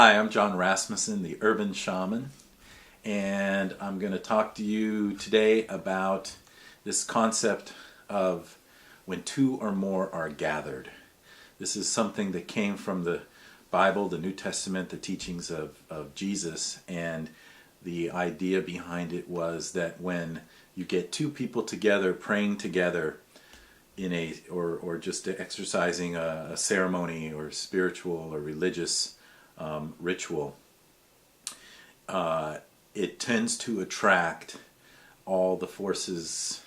Hi, I'm Jon Rasmussen, the Urban Shaman, and I'm going to talk to you today about this concept of when two or more are gathered. This is something that came from the Bible, the New Testament, the teachings of Jesus, and the idea behind it was that when you get two people together praying together in or just exercising a ceremony or spiritual or religious ritual, it tends to attract all the forces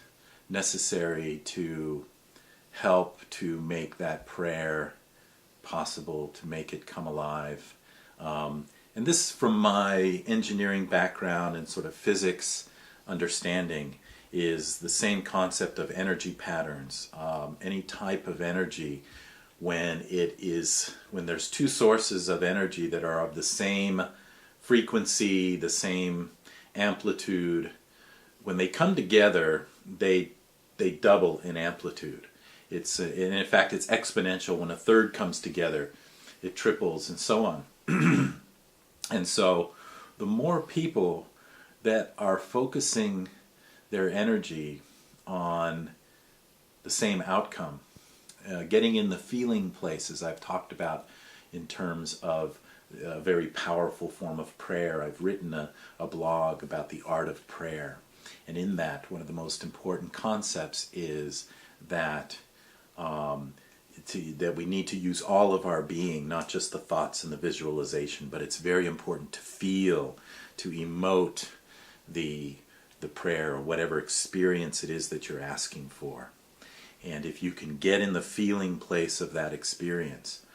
necessary to help to make that prayer possible, to make it come alive. And this, from my engineering background and sort of physics understanding, is the same concept of energy patterns. Any type of energy, when there's two sources of energy that are of the same frequency, the same amplitude, when they come together, they double in amplitude. And in fact, it's exponential. When a third comes together, it triples, and so on. And so the more people that are focusing their energy on the same outcome, getting in the feeling place, as I've talked about in terms of a very powerful form of prayer. I've written a blog about the art of prayer. And in that, one of the most important concepts is that that we need to use all of our being, not just the thoughts and the visualization, but it's very important to feel, to emote the prayer or whatever experience it is that you're asking for. And if you can get in the feeling place of that experience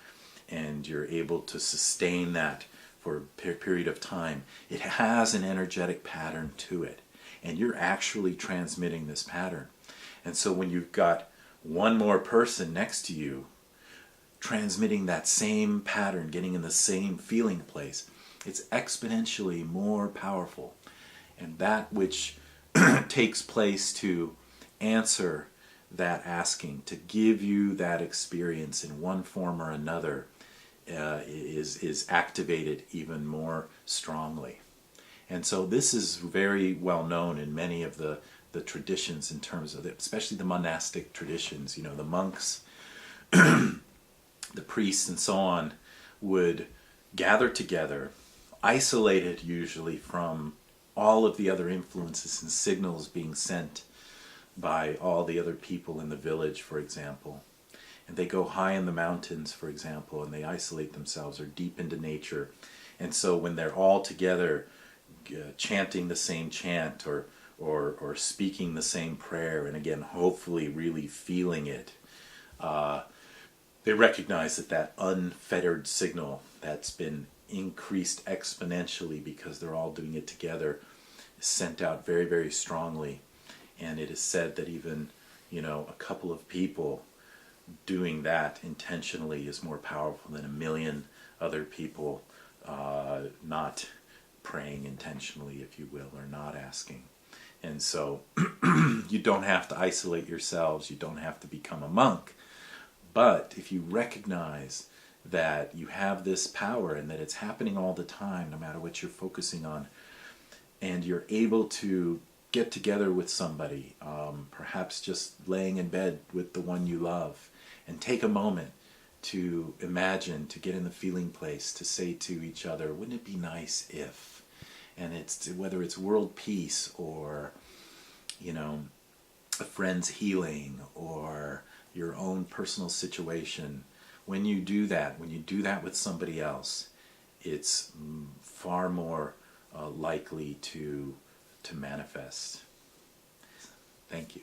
and you're able to sustain that for a period of time, it has an energetic pattern to it. And you're actually transmitting this pattern. And so when you've got one more person next to you transmitting that same pattern, getting in the same feeling place, it's exponentially more powerful. And that which takes place to answer that asking, to give you that experience in one form or another, is activated even more strongly. And so this is very well known in many of the traditions, in terms of especially the monastic traditions. You know, the monks, the priests, and so on would gather together, isolated usually from all of the other influences and signals being sent by all the other people in the village, for example. And they go high in the mountains, for example, and they isolate themselves, or deep into nature. And so when they're all together chanting the same chant, or speaking the same prayer, and again, hopefully really feeling it, they recognize that unfettered signal that's been increased exponentially because they're all doing it together is sent out very, very strongly. And it is said that even, a couple of people doing that intentionally is more powerful than a million other people not praying intentionally, if you will, or not asking. And so you don't have to isolate yourselves, you don't have to become a monk, but if you recognize that you have this power and that it's happening all the time, no matter what you're focusing on, and you're able to get together with somebody, perhaps just laying in bed with the one you love, and take a moment to imagine, to get in the feeling place, to say to each other, wouldn't it be nice if? And it's whether it's world peace, or a friend's healing, or your own personal situation. When you do that with somebody else, it's far more likely to manifest. Thank you.